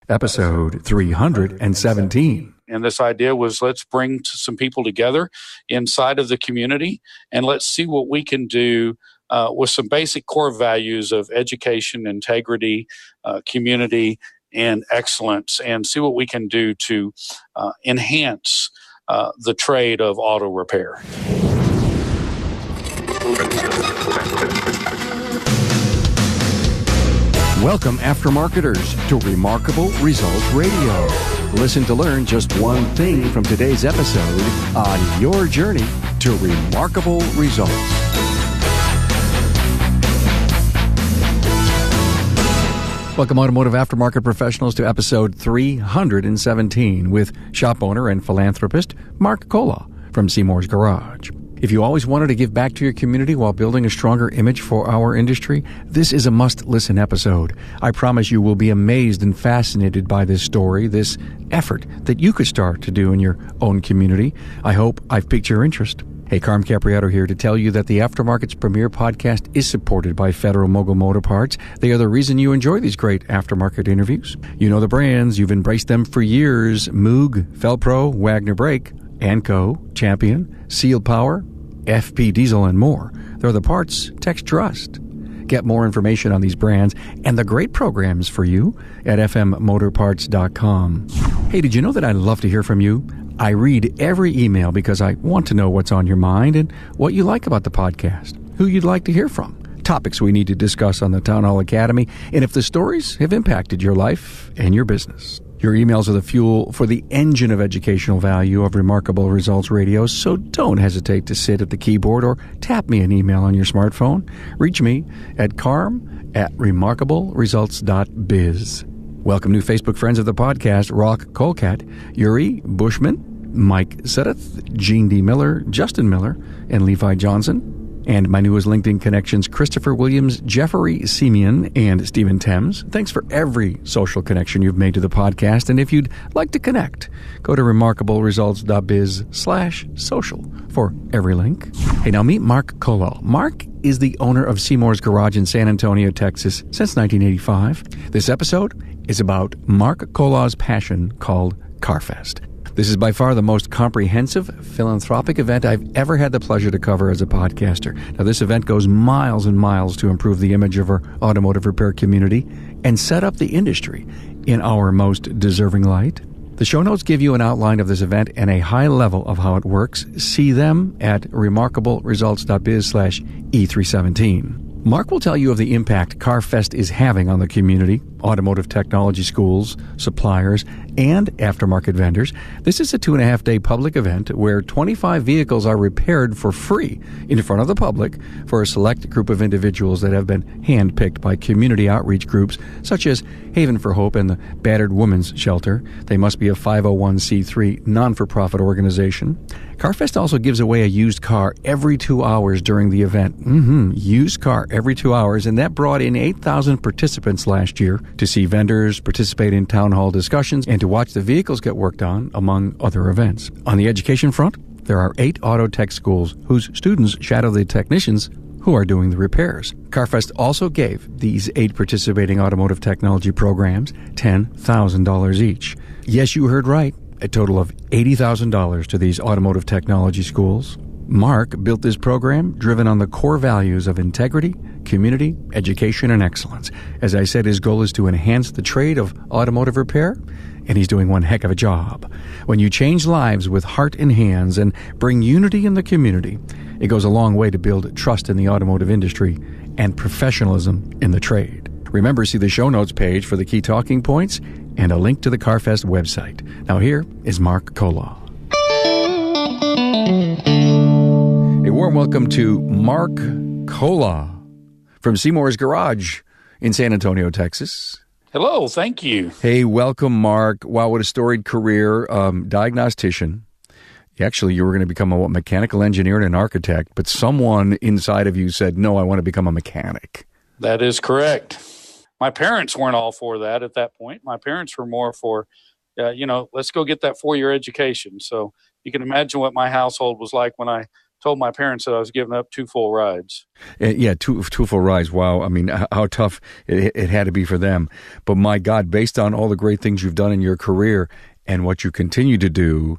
episode 317. And this idea was, let's bring some people together inside of the community and let's see what we can do with some basic core values of education, integrity, community, and excellence, and see what we can do to enhance the trade of auto repair. Welcome, aftermarketers, to Remarkable Results Radio. Listen to learn just one thing from today's episode on your journey to remarkable results. Welcome, automotive aftermarket professionals, to episode 317 with shop owner and philanthropist Mark Colaw from Seymour's Garage. If you always wanted to give back to your community while building a stronger image for our industry, this is a must-listen episode. I promise you will be amazed and fascinated by this story, this effort that you could start to do in your own community. I hope I've piqued your interest. Hey, Carm Capriato here to tell you that the Aftermarket's premier podcast is supported by Federal Mogul Motor Parts. They are the reason you enjoy these great aftermarket interviews. You know the brands. You've embraced them for years. Moog, Felpro, Wagner Brake, Anco, Champion, Seal Power, FP Diesel, and more. They're the parts techs trust. Get more information on these brands and the great programs for you at fmmotorparts.com. Hey, did you know that I love to hear from you? I read every email because I want to know what's on your mind and what you like about the podcast, who you'd like to hear from, topics we need to discuss on the Town Hall Academy, and if the stories have impacted your life and your business. Your emails are the fuel for the engine of educational value of Remarkable Results Radio, so don't hesitate to sit at the keyboard or tap me an email on your smartphone. Reach me at carm@remarkableresults.biz. Welcome new Facebook friends of the podcast, Rock Colcat, Yuri Bushman, Mike Sedeth, Gene D. Miller, Justin Miller, and Levi Johnson. And my newest LinkedIn connections, Christopher Williams, Jeffrey Simeon, and Stephen Thames. Thanks for every social connection you've made to the podcast. And if you'd like to connect, go to remarkableresults.biz/social for every link. Hey, now meet Mark Colaw. Mark is the owner of Seymour's Garage in San Antonio, Texas since 1985. This episode is about Mark Colaw's passion called CarFest. This is by far the most comprehensive philanthropic event I've ever had the pleasure to cover as a podcaster. Now, this event goes miles and miles to improve the image of our automotive repair community and set up the industry in our most deserving light. The show notes give you an outline of this event and a high level of how it works. See them at remarkableresults.biz/E317. Mark will tell you of the impact CarFest is having on the community, automotive technology schools, suppliers, and aftermarket vendors. This is a 2.5-day public event where 25 vehicles are repaired for free in front of the public for a select group of individuals that have been handpicked by community outreach groups such as Haven for Hope and the Battered Women's Shelter. They must be a 501c3 non-for-profit organization. CarFest also gives away a used car every 2 hours during the event. Used car every 2 hours, and that brought in 8,000 participants last year to see vendors, participate in town hall discussions, and to watch the vehicles get worked on, among other events. On the education front, there are 8 auto tech schools whose students shadow the technicians who are doing the repairs. CarFest also gave these 8 participating automotive technology programs $10,000 each. Yes, you heard right. A total of $80,000 to these automotive technology schools. Mark built this program driven on the core values of integrity, community, education, and excellence. As I said, his goal is to enhance the trade of automotive repair, and he's doing one heck of a job. When you change lives with heart and hands and bring unity in the community, it goes a long way to build trust in the automotive industry and professionalism in the trade. Remember, see the show notes page for the key talking points and a link to the CarFest website. Now here is Mark Colaw. A warm welcome to Mark Colaw from Seymour's Garage in San Antonio, Texas. Hello, thank you. Hey, welcome, Mark. Wow, what a storied career. Diagnostician. Actually, you were going to become a mechanical engineer and an architect, but someone inside of you said, no, I want to become a mechanic. That is correct. My parents weren't all for that at that point. My parents were more for, let's go get that 4-year education. So you can imagine what my household was like when I told my parents that I was giving up 2 full rides. Yeah, two full rides. Wow. I mean, how tough it had to be for them. But my God, based on all the great things you've done in your career and what you continue to do,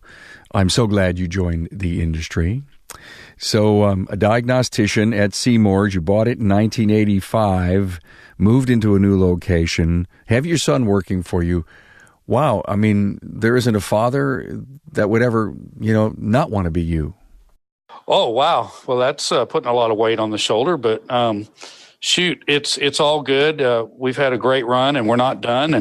I'm so glad you joined the industry. So a diagnostician at Seymour, you bought it in 1985, moved into a new location, have your son working for you. Wow. I mean, there isn't a father that would ever, not want to be you. Oh, wow. Well, that's putting a lot of weight on the shoulder, but shoot, it's all good. We've had a great run, and we're not done,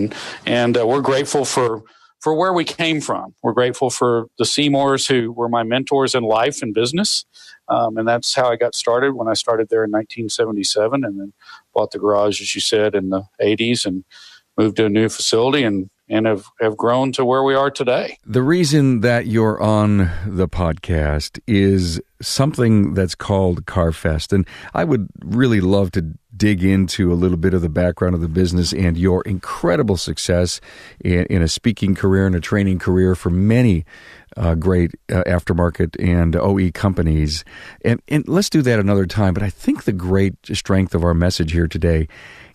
and we're grateful for where we came from. We're grateful for the Seymours who were my mentors in life and business, and that's how I got started when I started there in 1977, and then bought the garage, as you said, in the 80s, and moved to a new facility, and have grown to where we are today. The reason that you're on the podcast is something that's called CarFest, and I would really love to dig into a little bit of the background of the business and your incredible success in a speaking career and a training career for many great aftermarket and OE companies. And let's do that another time, but I think the great strength of our message here today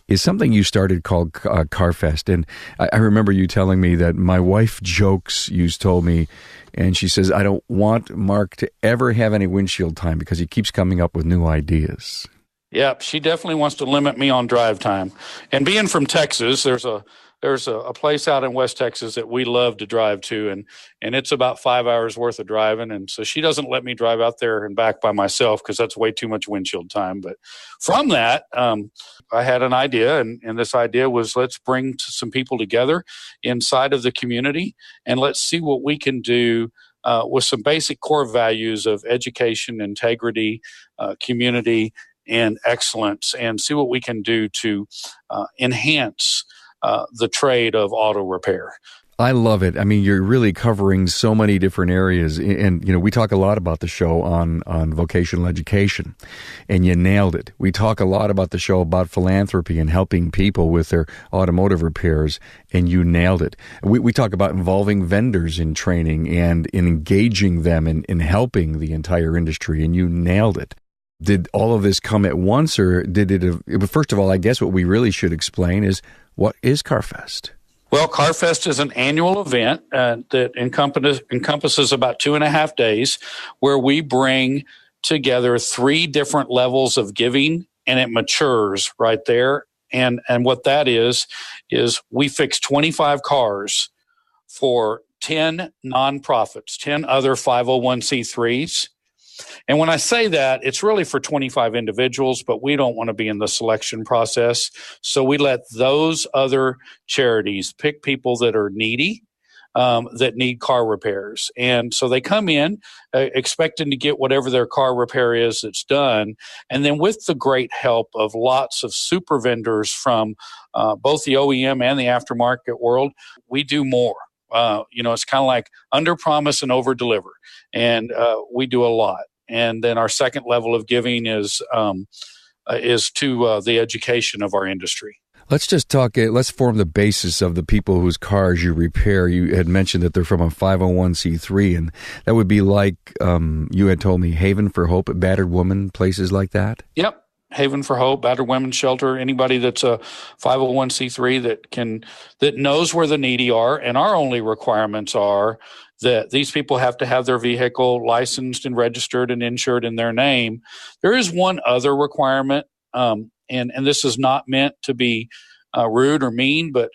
is something you started called CarFest. And I remember you telling me that my wife jokes, you told me, and she says, I don't want Mark to ever have any windshield time because he keeps coming up with new ideas. Yeah, she definitely wants to limit me on drive time. And being from Texas, there's a place out in West Texas that we love to drive to, and it's about 5 hours worth of driving. And so she doesn't let me drive out there and back by myself because that's way too much windshield time. But from that, I had an idea, and this idea was, let's bring some people together inside of the community, and let's see what we can do with some basic core values of education, integrity, community, and excellence, and see what we can do to enhance the trade of auto repair. I love it. I mean, you're really covering so many different areas. And, we talk a lot about the show on vocational education, and you nailed it. We talk a lot about the show about philanthropy and helping people with their automotive repairs, and you nailed it. We talk about involving vendors in training and in engaging them in helping the entire industry, and you nailed it. Did all of this come at once, or did it? First of all, I guess what we really should explain is, what is CarFest? Well, CarFest is an annual event that encompasses about 2.5 days, where we bring together 3 different levels of giving, and it matures right there. And what that is we fix 25 cars for 10 nonprofits, 10 other 501c3s. And when I say that, it's really for 25 individuals, but we don't want to be in the selection process. So we let those other charities pick people that are needy, that need car repairs. And so they come in expecting to get whatever their car repair is that's done. And then with the great help of lots of super vendors from both the OEM and the aftermarket world, we do more. It's kind of like under promise and over deliver. And we do a lot. And then our second level of giving is to the education of our industry. Let's just talk, let's form the basis of the people whose cars you repair. You had mentioned that they're from a 501c3, and that would be like, you had told me, Haven for Hope, Battered Woman, places like that? Yep. Haven for Hope, Battered Women's Shelter, anybody that's a 501c3 that knows where the needy are. And our only requirements are that these people have to have their vehicle licensed and registered and insured in their name. There is one other requirement, and this is not meant to be rude or mean, but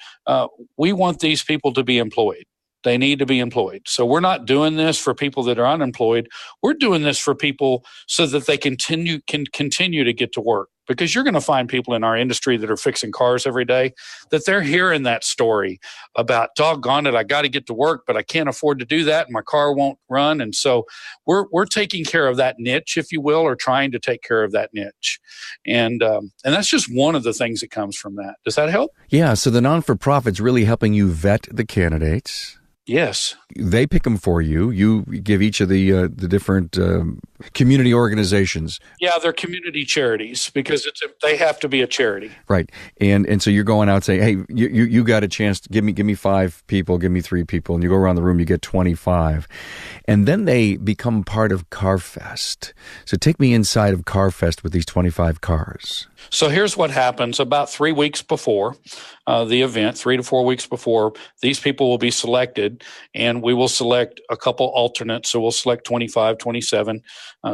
we want these people to be employed. They need to be employed. So we're not doing this for people that are unemployed. We're doing this for people so that they can continue to get to work. Because you're going to find people in our industry that are fixing cars every day that they're hearing that story about, doggone it, I got to get to work, but I can't afford to do that, and my car won't run. And so we're taking care of that niche, if you will, or trying to take care of that niche. And that's just one of the things that comes from that. Does that help? Yeah. So the non-for-profit's really helping you vet the candidates. Yes. They pick them for you. You give each of the different community organizations. Yeah, they're community charities because they have to be a charity. Right. And so you're going out saying, hey, you got a chance to give me 5 people, give me 3 people, and you go around the room, you get 25. And then they become part of CarFest. So take me inside of CarFest with these 25 cars. So here's what happens about 3 weeks before the event, 3 to 4 weeks before, these people will be selected, and we will select a couple alternates. So we'll select 25, 27,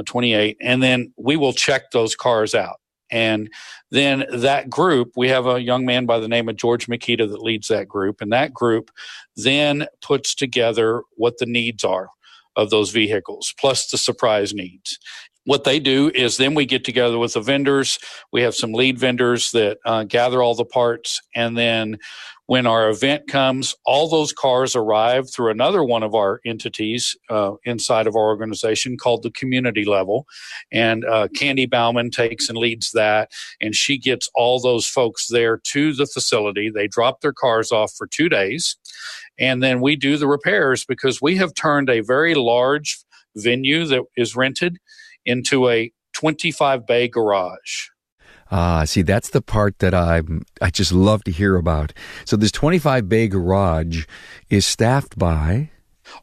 28, and then we will check those cars out. And then that group, we have a young man by the name of George Makita that leads that group, and that group then puts together what the needs are of those vehicles, plus the surprise needs. What they do is then we get together with the vendors. We have some lead vendors that gather all the parts. And then when our event comes, all those cars arrive through another one of our entities inside of our organization called the community level. And Candy Bauman takes and leads that. And she gets all those folks there to the facility. They drop their cars off for 2 days. And then we do the repairs because we have turned a very large venue that is rented into a 25-bay garage. See, that's the part that I just love to hear about. So this 25-bay garage is staffed by?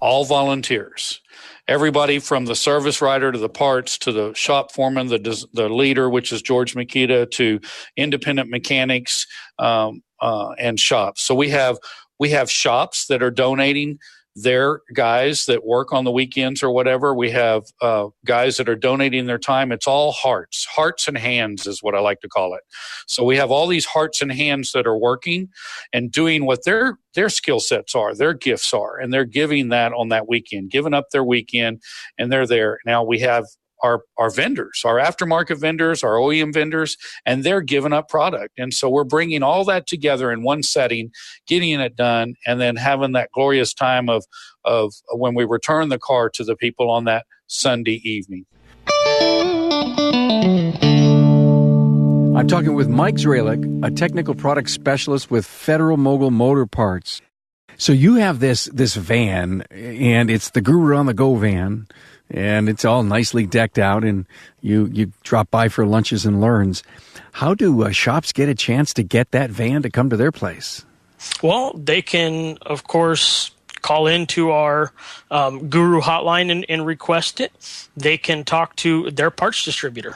All volunteers. Everybody from the service writer to the parts to the shop foreman, the leader, which is George Makita, to independent mechanics and shops. So we have shops that are donating their guys that work on the weekends or whatever. We have guys that are donating their time. It's all hearts and hands is what I like to call it. So we have all these hearts and hands that are working and doing what their skill sets are, their gifts are, and they're giving that on that weekend, giving up their weekend, and they're there. Now we have our vendors, our aftermarket vendors, our OEM vendors, and they're giving up product. And so we're bringing all that together in one setting, getting it done, and then having that glorious time of when we return the car to the people on that Sunday evening. I'm talking with Mike Zralik, a technical product specialist with Federal Mogul Motor Parts. So you have this van, and it's the Guru on the Go van, and it's all nicely decked out, and you drop by for lunches and learns. How do shops get a chance to get that van to come to their place? Well, they can, of course, call into our Guru hotline and request it. They can talk to their parts distributor,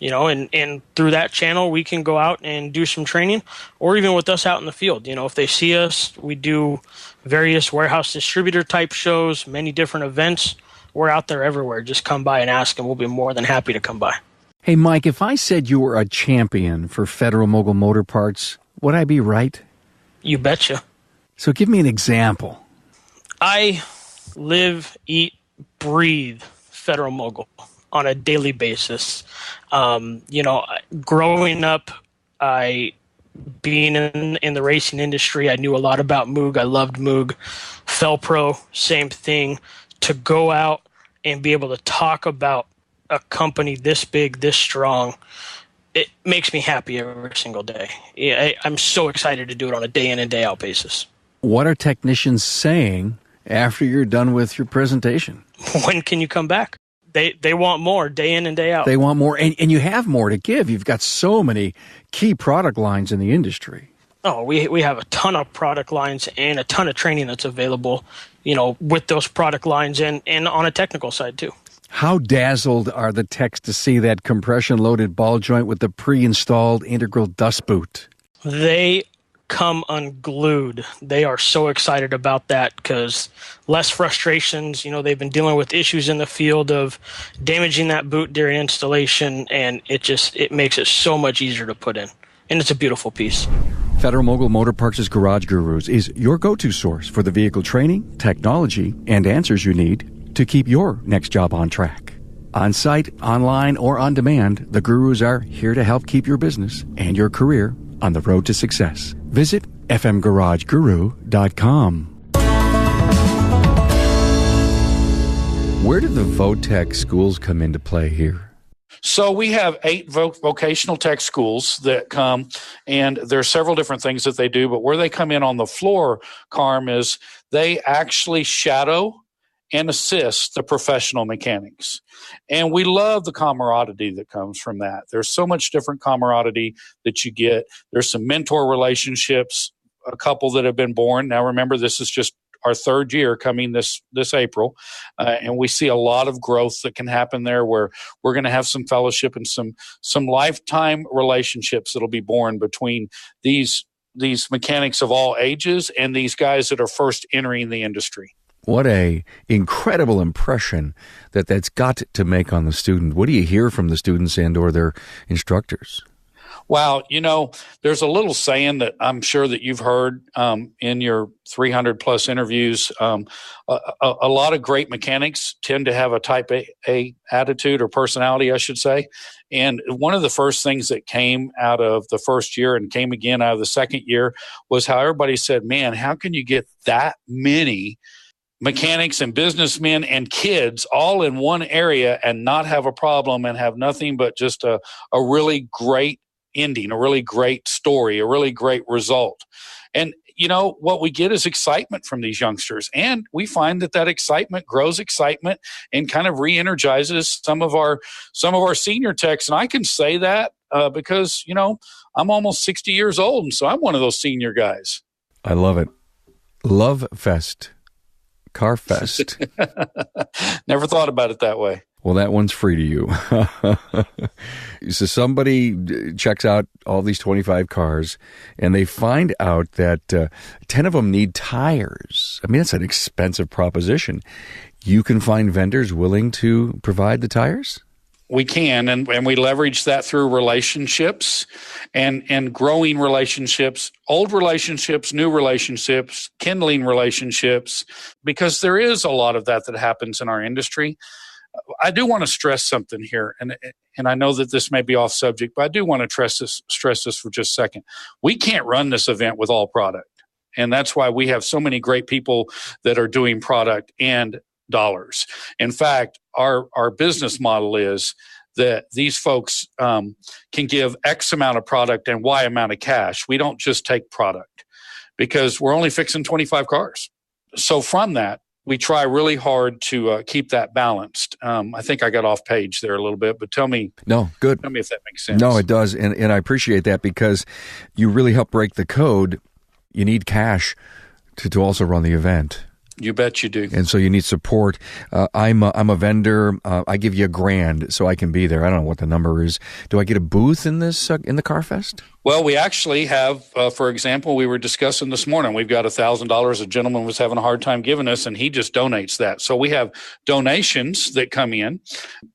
and through that channel, we can go out and do some training, or even with us out in the field. If they see us, we do various warehouse distributor type shows, many different events. We're out there everywhere. Just come by and ask, and we'll be more than happy to come by. Hey, Mike, if I said you were a champion for Federal Mogul Motor Parts, would I be right? You betcha. So give me an example. I live, eat, breathe Federal Mogul on a daily basis. Growing up, being in the racing industry, I knew a lot about Moog. I loved Moog. Felpro, same thing. To go out and be able to talk about a company this big, this strong, it makes me happy every single day. I'm so excited to do it on a day in and day out basis. What are technicians saying after you're done with your presentation? When can you come back? They want more day in and day out. They want more, and you have more to give. You've got so many key product lines in the industry. Oh, we have a ton of product lines and a ton of training that's available, with those product lines and on a technical side too. How dazzled are the techs to see that compression-loaded ball joint with the pre-installed integral dust boot? They come unglued. They are so excited about that because less frustrations. They've been dealing with issues in the field of damaging that boot during installation, and it makes it so much easier to put in. And it's a beautiful piece. Federal Mogul Motor Parts' Garage Gurus is your go-to source for the vehicle training, technology, and answers you need to keep your next job on track. On-site, online, or on demand, the Gurus are here to help keep your business and your career on the road to success. Visit fmgarageguru.com. Where do the Voc Tech Schools come into play here? So we have 8 vocational tech schools that come, and there are several different things that they do. But where they come in on the floor, Carm, is they actually shadow and assist the professional mechanics. And we love the camaraderie that comes from that. There's so much different camaraderie that you get. There's some mentor relationships, a couple that have been born. Now, remember, this is just our 3rd year coming this April. And we see a lot of growth that can happen there, where we're going to have some fellowship and some lifetime relationships that'll be born between these mechanics of all ages and these guys that are first entering the industry. What a incredible impression that's got to make on the student. What do you hear from the students and or their instructors? Wow, there's a little saying that I'm sure that you've heard in your 300 plus interviews. A lot of great mechanics tend to have a type A attitude or personality, I should say. And one of the first things that came out of the first year and came again out of the second year was how everybody said, man, how can you get that many mechanics and businessmen and kids all in one area and not have a problem and have nothing but just a really great ending, a really great story, a really great result. And what we get is excitement from these youngsters, and we find that excitement grows excitement and kind of re-energizes some of our senior techs. And I can say that because I'm almost 60 years old, and so I'm one of those senior guys. I love it. Love Fest. CarFest. Never thought about it that way. Well, that one's free to you. So somebody checks out all these 25 cars, and they find out that 10 of them need tires. I mean, it's an expensive proposition. You can find vendors willing to provide the tires? We can, and we leverage that through relationships and growing relationships, old relationships, new relationships, kindling relationships, because there is a lot of that happens in our industry. I do want to stress something here, and I know that this may be off subject, but I do want to stress this for just a second. We can't run this event with all product, and that's why we have so many great people that are doing product and dollars. In fact, our business model is that these folks can give X amount of product and Y amount of cash. We don't just take product because we're only fixing 25 cars. So from that, we try really hard to keep that balanced. I think I got off page there a little bit, but tell me. No, good. Tell me if that makes sense. No, it does. And I appreciate that because you really help break the code. You need cash to also run the event. You bet you do. And so you need support. I'm a vendor. I give you $1,000 so I can be there. I don't know what the number is. Do I get a booth in this in the CarFest? Well, we actually have, for example, we were discussing this morning, we've got $1,000 a gentleman was having a hard time giving us, and he just donates that. So we have donations that come in,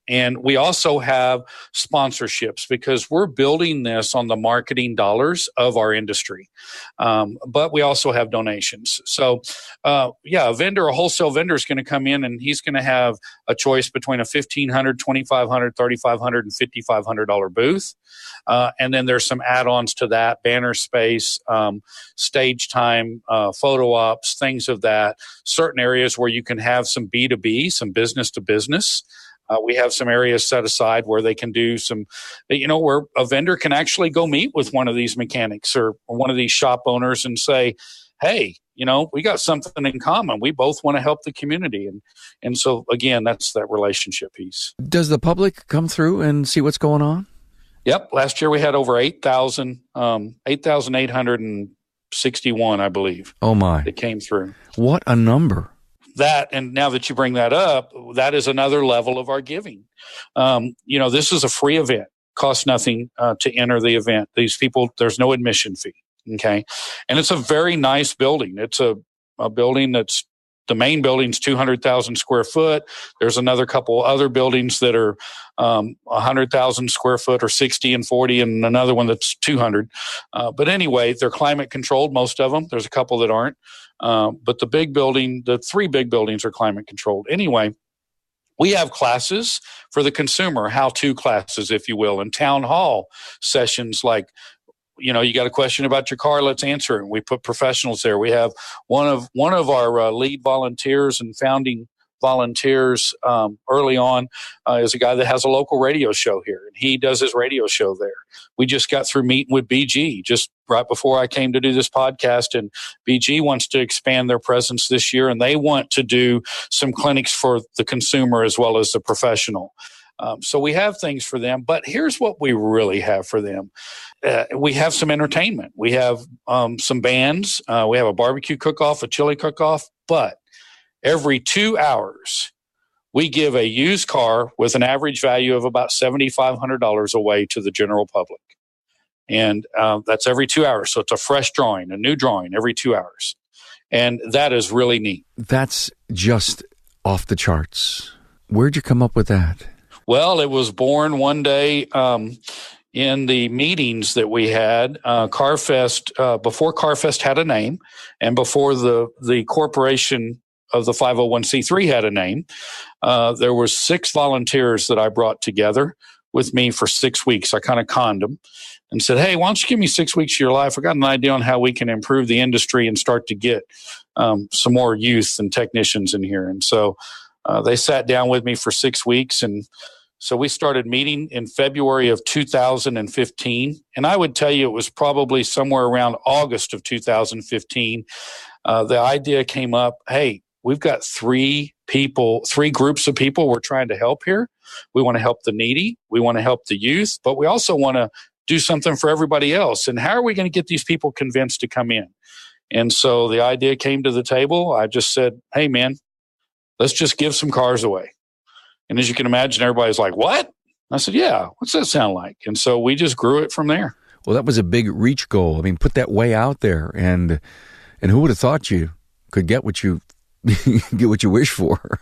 and we also have sponsorships because we're building this on the marketing dollars of our industry. But we also have donations. So, a wholesale vendor is going to come in, and he's going to have a choice between a $1,500, $2,500, $3,500, and $5,500 booth. And then there's some add-ons to that, banner space, stage time, photo ops, things of that, certain areas where you can have some B2B, some business to business. We have some areas set aside where they can do some, where a vendor can actually go meet with one of these mechanics or one of these shop owners and say, hey, we got something in common. We both want to help the community. And so, again, that's that relationship piece. Does the public come through and see what's going on? Yep. Last year we had over 8,861, I believe. Oh, my. That came through. What a number. That, and now that you bring that up, that is another level of our giving. This is a free event. Costs nothing to enter the event. These people, there's no admission fee. Okay. And it's a very nice building. It's a building that's, the main building's 200,000 square foot. There's another couple other buildings that are 100,000 square foot or 60 and 40, and another one that's 200. But anyway, they're climate controlled, most of them. There's a couple that aren't. But the 3 big buildings are climate controlled. Anyway, we have classes for the consumer, how-to classes, if you will, and town hall sessions like, you got a question about your car, let's answer it. We put professionals there. We have one of our lead volunteers and founding volunteers early on is a guy that has a local radio show here, and he does his radio show there. We just got through meeting with BG just right before I came to do this podcast, and BG wants to expand their presence this year, and they want to do some clinics for the consumer as well as the professional. So we have things for them, but here's what we really have for them. We have some entertainment. We have some bands. We have a barbecue cook-off, a chili cook-off, but every 2 hours, we give a used car with an average value of about $7,500 away to the general public. And that's every 2 hours. So it's a fresh drawing, a new drawing every 2 hours. And that is really neat. That's just off the charts. Where'd you come up with that? Well, it was born one day in the meetings that we had. CarFest, before CarFest had a name, and before the corporation of the 501c3 had a name, there were 6 volunteers that I brought together with me for 6 weeks. I kind of conned them and said, hey, why don't you give me 6 weeks of your life? I got an idea on how we can improve the industry and start to get some more youth and technicians in here. And so they sat down with me for 6 weeks, and so we started meeting in February of 2015. And I would tell you it was probably somewhere around August of 2015. The idea came up, hey, we've got 3 groups of people we're trying to help here. We want to help the needy. We want to help the youth, but we also want to do something for everybody else. And how are we going to get these people convinced to come in? And so the idea came to the table. I just said, hey, man, let's just give some cars away. And as you can imagine, everybody's like, what? I said, yeah, what's that sound like? And so we just grew it from there. Well, that was a big reach goal. I mean, put that way out there. And who would have thought you could get what you wish for?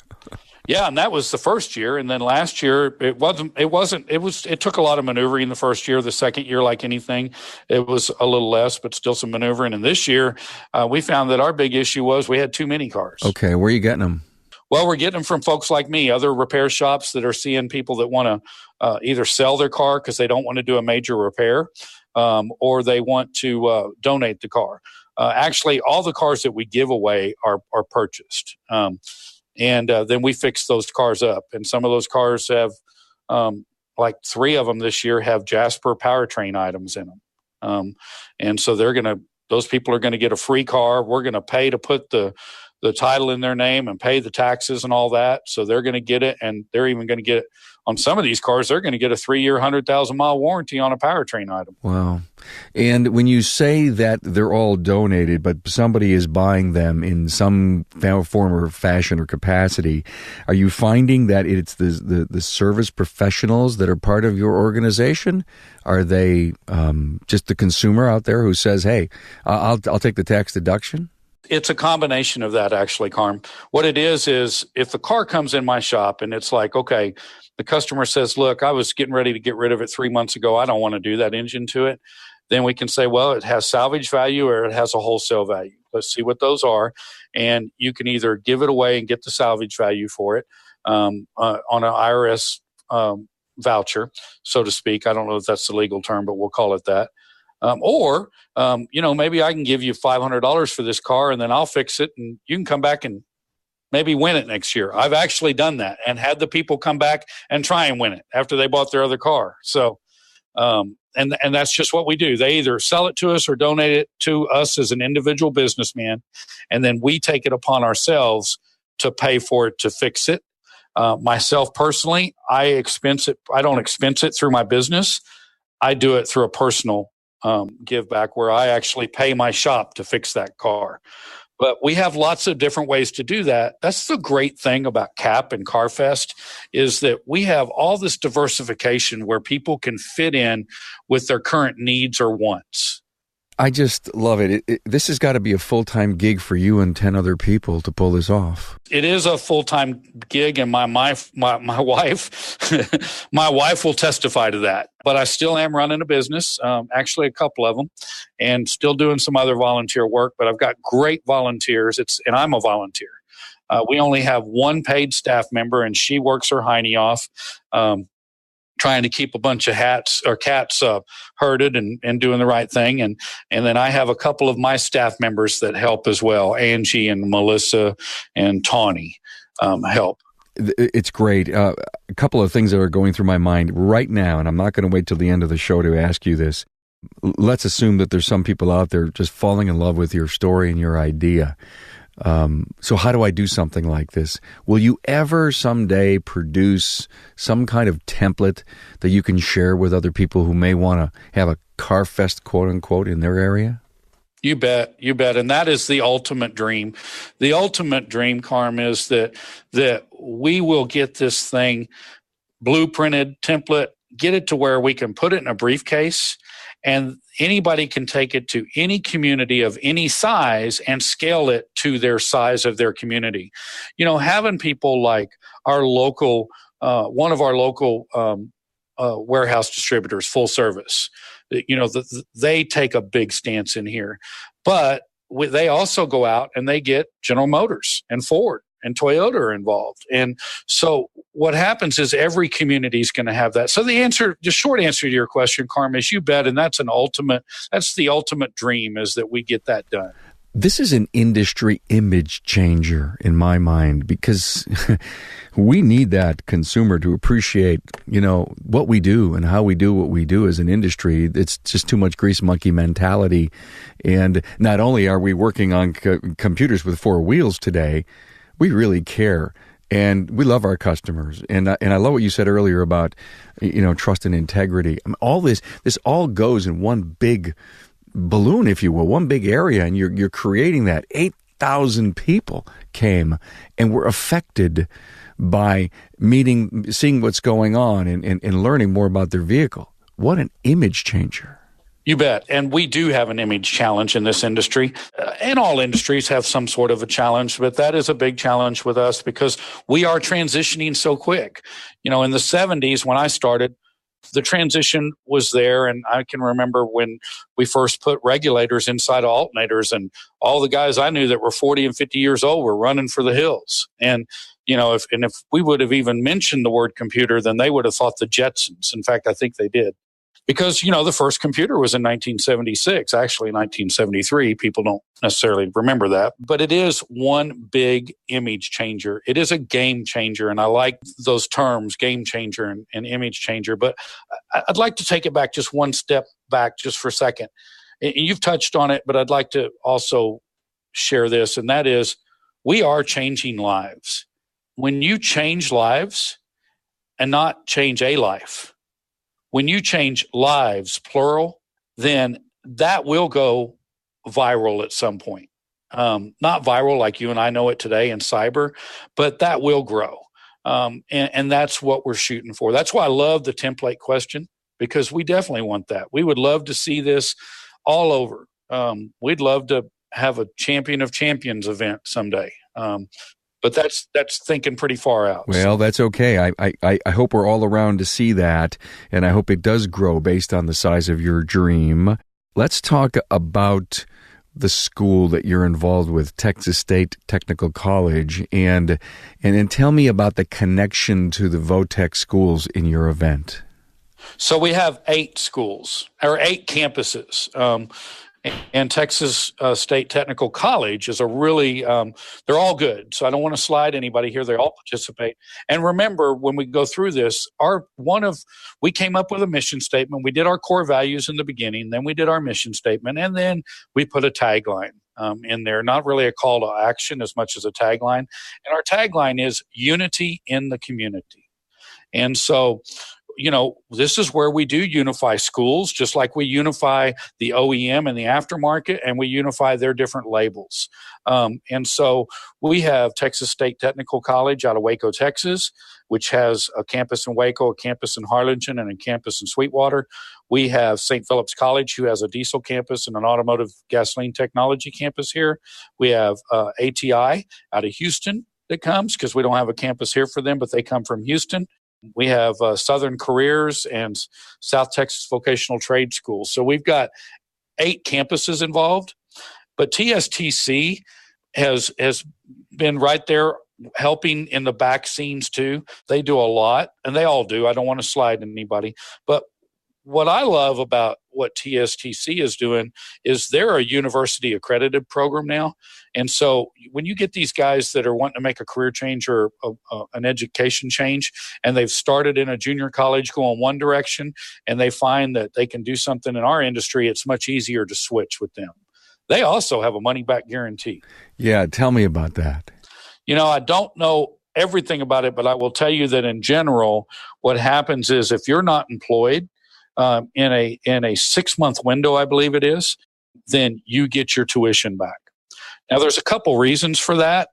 Yeah, and that was the first year. And then last year, it took a lot of maneuvering the first year. The second year, like anything, it was a little less, but still some maneuvering. And this year, we found that our big issue was we had too many cars. Okay, where are you getting them? Well, we're getting them from folks like me, other repair shops that are seeing people that want to either sell their car because they don't want to do a major repair, or they want to donate the car. Actually, all the cars that we give away are purchased. And then we fix those cars up. And some of those cars have, like 3 of them this year have Jasper powertrain items in them. And so those people are going to get a free car. We're going to pay to put the title in their name and pay the taxes and all that. So they're going to get it. And they're even going to get, on some of these cars, they're going to get a 3-year, 100,000-mile warranty on a powertrain item. Wow. And when you say that they're all donated, but somebody is buying them in some form or fashion or capacity, are you finding that it's the service professionals that are part of your organization? Are they just the consumer out there who says, hey, I'll take the tax deduction? It's a combination of that, actually, Carm. What it is if the car comes in my shop and it's like, okay, the customer says, look, I was getting ready to get rid of it 3 months ago. I don't want to do that engine to it. Then we can say, well, it has salvage value or it has a wholesale value. Let's see what those are. And you can either give it away and get the salvage value for it on an IRS voucher, so to speak. I don't know if that's the legal term, but we'll call it that. Or maybe I can give you $500 for this car and then I'll fix it and you can come back and maybe win it next year. I've actually done that and had the people come back and try and win it after they bought their other car. So, and that's just what we do. They either sell it to us or donate it to us as an individual businessman. And then we take it upon ourselves to pay for it, to fix it. Myself personally, I expense it. I don't expense it through my business. I do it through a personal give back where I actually pay my shop to fix that car. But we have lots of different ways to do that. That's the great thing about CAP and CarFest is that we have all this diversification where people can fit in with their current needs or wants. I just love it. This has got to be a full-time gig for you and 10 other people to pull this off. It is a full-time gig, and my wife, my wife will testify to that. But I still am running a business, actually a couple of them, and still doing some other volunteer work. But I've got great volunteers, and I'm a volunteer. We only have one paid staff member, and she works her hiney off. trying to keep a bunch of cats herded and doing the right thing. And then I have a couple of my staff members that help as well. Angie and Melissa and Tawny help. It's great. A couple of things that are going through my mind right now, and I'm not going to wait till the end of the show to ask you this. Let's assume that there's some people out there just falling in love with your story and your idea. So how do I do something like this? Will you ever someday produce some kind of template that you can share with other people who may want to have a CarFest, quote unquote, in their area? You bet. And that is the ultimate dream. The ultimate dream, Carm, is that we will get this thing blueprinted, template, get it to where we can put it in a briefcase, and anybody can take it to any community of any size and scale it to their size of their community. Having people like our local, one of our local warehouse distributors, Full Service, they take a big stance in here. But they also go out and they get General Motors and Ford and Toyota are involved. And so what happens is every community is going to have that. So the short answer to your question, Carm, is you bet. And that's the ultimate dream, is that we get that done. This is an industry image changer in my mind, because we need that consumer to appreciate, what we do and how we do what we do as an industry. It's just too much grease monkey mentality. And not only are we working on computers with four wheels today, we really care, and we love our customers. And I love what you said earlier about, trust and integrity. I mean, all this all goes in one big balloon, if you will, one big area, and you're creating that. 8,000 people came and were affected by seeing what's going on and learning more about their vehicle. What an image changer. You bet. And we do have an image challenge in this industry. And all industries have some sort of a challenge, but that is a big challenge with us because we are transitioning so quick. In the 70s when I started, the transition was there. And I can remember when we first put regulators inside of alternators, and all the guys I knew that were 40 and 50 years old were running for the hills. And if we would have even mentioned the word computer, then they would have thought the Jetsons. In fact, I think they did. Because, the first computer was in 1976, actually 1973. People don't necessarily remember that. But it is one big image changer. It is a game changer. And I like those terms, game changer and image changer. But I'd like to take it back just one step back just for a second. And you've touched on it, but I'd like to also share this. And that is, we are changing lives. When you change lives and not change a life, when you change lives, plural, then that will go viral at some point. Not viral like you and I know it today in cyber, but that will grow. And that's what we're shooting for. That's why I love the template question, because we definitely want that. We would love to see this all over. We'd love to have a Champion of Champions event someday. But that's thinking pretty far out. Well, that's okay. I hope we're all around to see that, and I hope it does grow based on the size of your dream. Let's talk about the school that you're involved with, Texas State Technical College, and then tell me about the connection to the Voc Tech Schools in your event. So we have 8 schools, or 8 campuses. And Texas State Technical College is a really, they're all good. So I don't want to slide anybody here. They all participate. And remember, when we go through this, we came up with a mission statement. We did our core values in the beginning. Then we did our mission statement. And then we put a tagline in there, not really a call to action as much as a tagline. And our tagline is unity in the community. And so, this is where we do unify schools, just like we unify the OEM and the aftermarket, and we unify their different labels. And so we have Texas State Technical College out of Waco, Texas, which has a campus in Waco, a campus in Harlingen, and a campus in Sweetwater. We have St. Philip's College, who has a diesel campus and an automotive gasoline technology campus here. We have ATI out of Houston that comes, because we don't have a campus here for them, but they come from Houston. We have Southern Careers and South Texas Vocational Trade Schools. So we've got 8 campuses involved. But TSTC has been right there helping in the back scenes too. They do a lot, and they all do. I don't want to slide anybody. But what I love about what TSTC is doing is they're a university accredited program now. And so when you get these guys that are wanting to make a career change or an education change, and they've started in a junior college going one direction, and they find that they can do something in our industry, it's much easier to switch with them. They also have a money back guarantee. Yeah, tell me about that. I don't know everything about it, but I will tell you that in general, what happens is if you're not employed in a 6-month window, I believe it is, then you get your tuition back. Now, there's a couple reasons for that,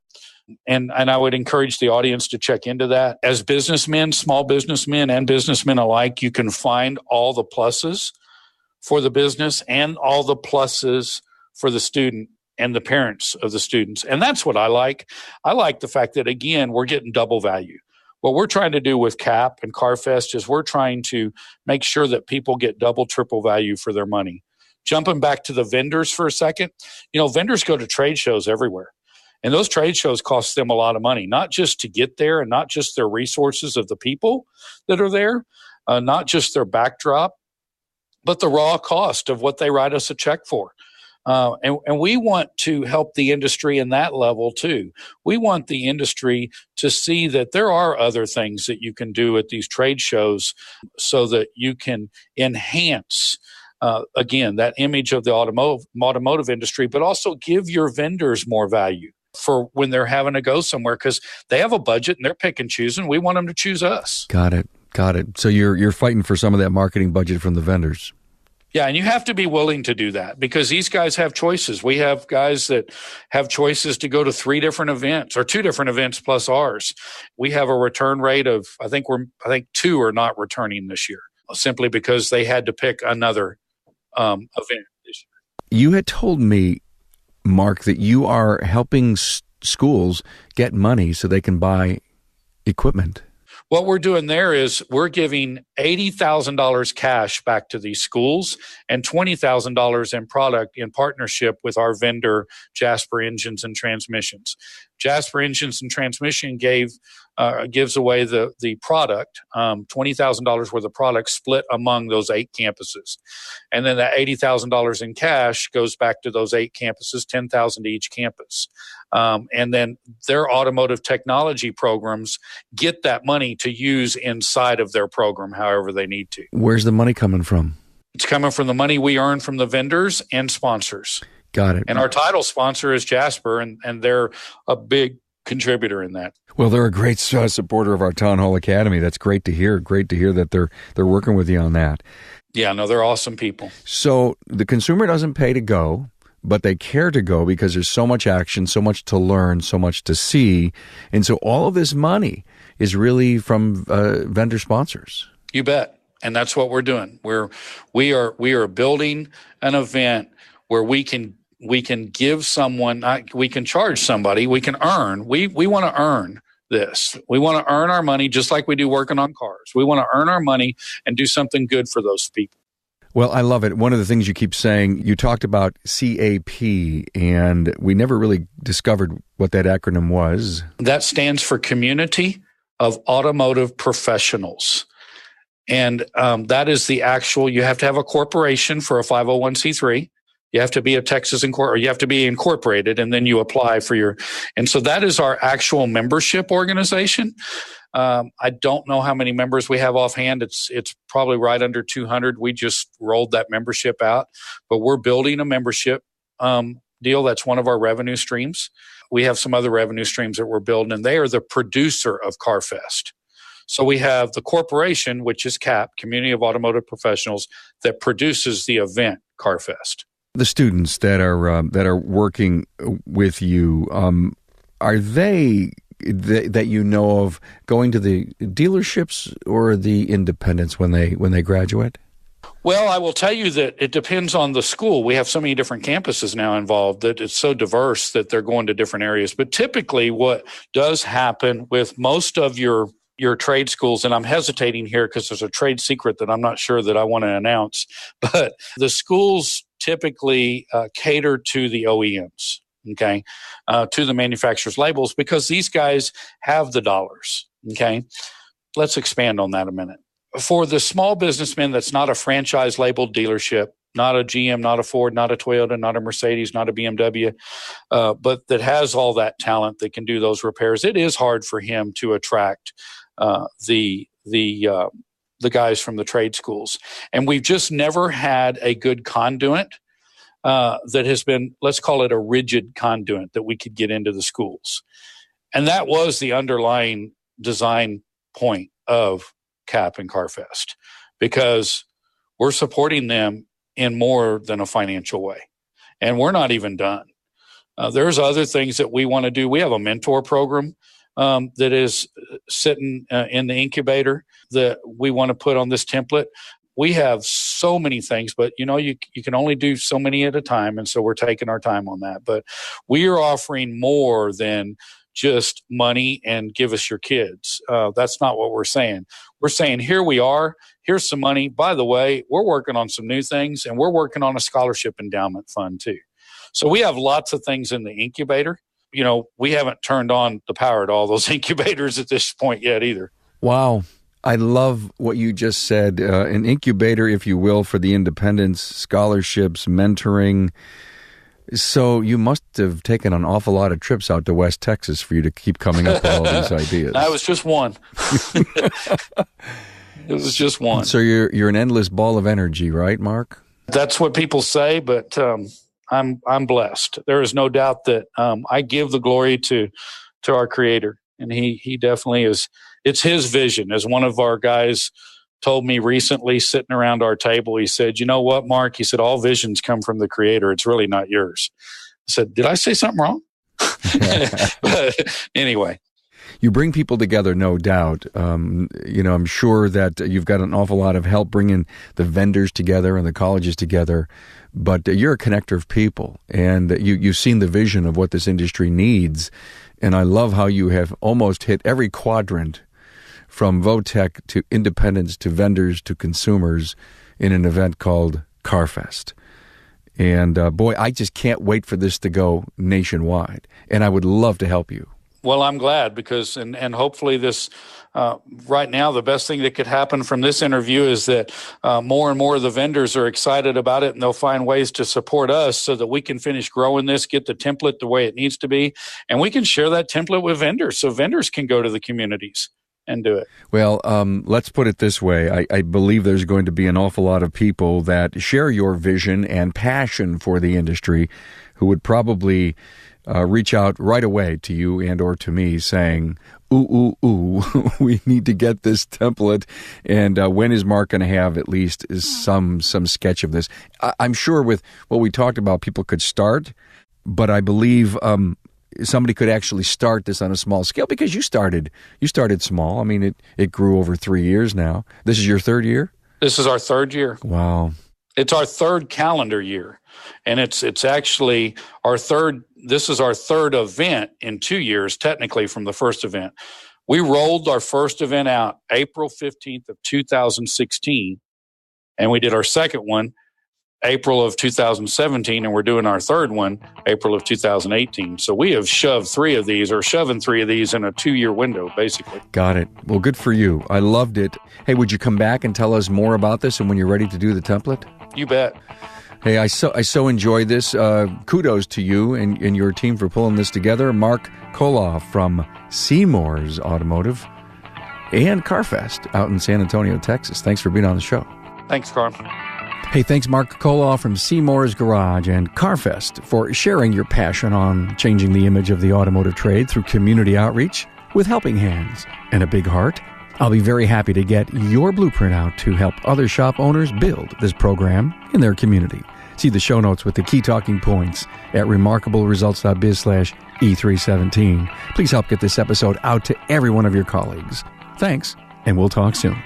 and I would encourage the audience to check into that. As businessmen, small businessmen and businessmen alike, you can find all the pluses for the business and all the pluses for the student and the parents of the students. And that's what I like. I like the fact that, again, we're getting double value. What we're trying to do with CAP and CarFest is we're trying to make sure that people get double, triple value for their money. Jumping back to the vendors for a second, vendors go to trade shows everywhere. And those trade shows cost them a lot of money, not just to get there and not just their resources of the people that are there, not just their backdrop, but the raw cost of what they write us a check for. And we want to help the industry in that level too. We want the industry to see that there are other things that you can do at these trade shows so that you can enhance, again, that image of the automotive industry, but also give your vendors more value for when they're having to go somewhere, because they have a budget and they're pick and choosing. We want them to choose us. Got it. So you're fighting for some of that marketing budget from the vendors. Yeah, and you have to be willing to do that because these guys have choices. We have guys that have choices to go to 3 different events or 2 different events plus ours. We have a return rate of, I think 2 are not returning this year simply because they had to pick another event this year. You had told me, Mark, that you are helping schools get money so they can buy equipment. What we're doing there is we're giving $80,000 cash back to these schools and $20,000 in product in partnership with our vendor, Jasper Engines and Transmissions. Jasper Engines and Transmission gives away the product, $20,000 worth of product split among those 8 campuses. And then that $80,000 in cash goes back to those 8 campuses, $10,000 to each campus. And then their automotive technology programs get that money to use inside of their program however they need to. Where's the money coming from? It's coming from the money we earn from the vendors and sponsors. Got it. And our title sponsor is Jasper, and they're a big contributor in that. Well, they're a great supporter of our Town Hall Academy. That's great to hear. Great to hear that they're working with you on that. Yeah, no, they're awesome people. So the consumer doesn't pay to go, but they care to go because there's so much action, so much to learn, so much to see. And so all of this money is really from vendor sponsors. You bet. And that's what we're doing. We are building an event where we can give someone, we can charge somebody, we can earn. We want to earn this. We want to earn our money just like we do working on cars. We want to earn our money and do something good for those people. Well, I love it. One of the things you keep saying, you talked about CAP, and we never really discovered what that acronym was. That stands for Community of Automotive Professionals. And that is the actual, you have to have a corporation for a 501c3. You have to be a Texas or you have to be incorporated, and then you apply for and so that is our actual membership organization. I don't know how many members we have offhand. It's probably right under 200. We just rolled that membership out, but we're building a membership deal. That's one of our revenue streams. We have some other revenue streams that we're building, and they are the producer of CarFest. So we have the corporation, which is CAP, Community of Automotive Professionals, that produces the event CarFest. The students that are working with you, are they that you know of going to the dealerships or the independents when they graduate? Well, I will tell you that it depends on the school. We have so many different campuses now involved that it's so diverse that they're going to different areas. But typically what does happen with most of your trade schools, and I'm hesitating here because there's a trade secret that I'm not sure that I want to announce, but the schools typically cater to the OEMs. okay, to the manufacturer's labels, because these guys have the dollars, okay? Let's expand on that a minute. For the small businessman that's not a franchise labeled dealership, not a GM, not a Ford, not a Toyota, not a Mercedes, not a BMW, but that has all that talent that can do those repairs, it is hard for him to attract the guys from the trade schools. And we've just never had a good conduit that has been, let's call it a rigid conduit that we could get into the schools. And that was the underlying design point of CAP and CarFest, because we're supporting them in more than a financial way. And we're not even done. There's other things that we want to do. We have a mentor program that is sitting in the incubator that we want to put on this template. We have so many things, but you can only do so many at a time. And so we're taking our time on that. But we are offering more than just money and give us your kids. That's not what we're saying. We're saying, here we are, here's some money. By the way, we're working on some new things, and we're working on a scholarship endowment fund too. So we have lots of things in the incubator. We haven't turned on the power to all those incubators at this point yet either. Wow. I love what you just said. An incubator, if you will, for the independents, scholarships, mentoring. So you must have taken an awful lot of trips out to West Texas for you to keep coming up with all these ideas. That was just one. It was just one. So you're an endless ball of energy, right, Mark? That's what people say, but I'm blessed. There is no doubt that I give the glory to our Creator, and he definitely is. It's his vision. As one of our guys told me recently, sitting around our table, he said, "You know what, Mark?" He said, "All visions come from the Creator. It's really not yours." I said, "Did I say something wrong?" But anyway. You bring people together, no doubt. I'm sure that you've got an awful lot of help bringing the vendors together and the colleges together, but you're a connector of people, and you've seen the vision of what this industry needs, and I love how you have almost hit every quadrant, from Voc Tech to independents to vendors to consumers, in an event called CarFest. And boy, I just can't wait for this to go nationwide, and I would love to help you. Well, I'm glad, because and hopefully this right now, the best thing that could happen from this interview is that more and more of the vendors are excited about it, and they'll find ways to support us so that we can finish growing this, get the template the way it needs to be, and we can share that template with vendors so vendors can go to the communities and do it. Well, let's put it this way. I believe there's going to be an awful lot of people that share your vision and passion for the industry who would probably reach out right away to you and or to me saying, ooh, we need to get this template. And when is Mark going to have at least some sketch of this? I'm sure with what we talked about, people could start, but I believe somebody could actually start this on a small scale, because you started small. I mean, it grew over 3 years now. This is your third year? This is our third year. Wow. It's our third calendar year, and it's actually our third. This is our third event in 2 years, technically, from the first event. We rolled our first event out April 15th of 2016, and we did our second one April of 2017, and we're doing our third one April of 2018. So we have shoving 3 of these in a 2-year window, basically. Got it. Well, good for you. I loved it. Hey, would you come back and tell us more about this and when you're ready to do the template? You bet. Hey, I so enjoyed this. Kudos to you and your team for pulling this together. Mark Colaw from Seymour's Automotive and CarFest out in San Antonio, Texas. Thanks for being on the show. Thanks, Carl. Hey, thanks Mark Colaw from Seymour's Garage and CarFest for sharing your passion on changing the image of the automotive trade through community outreach with helping hands and a big heart. I'll be very happy to get your blueprint out to help other shop owners build this program in their community. See the show notes with the key talking points at remarkableresults.biz/E317. Please help get this episode out to every one of your colleagues. Thanks, and we'll talk soon.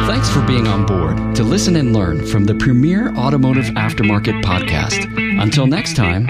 Thanks for being on board to listen and learn from the premier automotive aftermarket podcast. Until next time,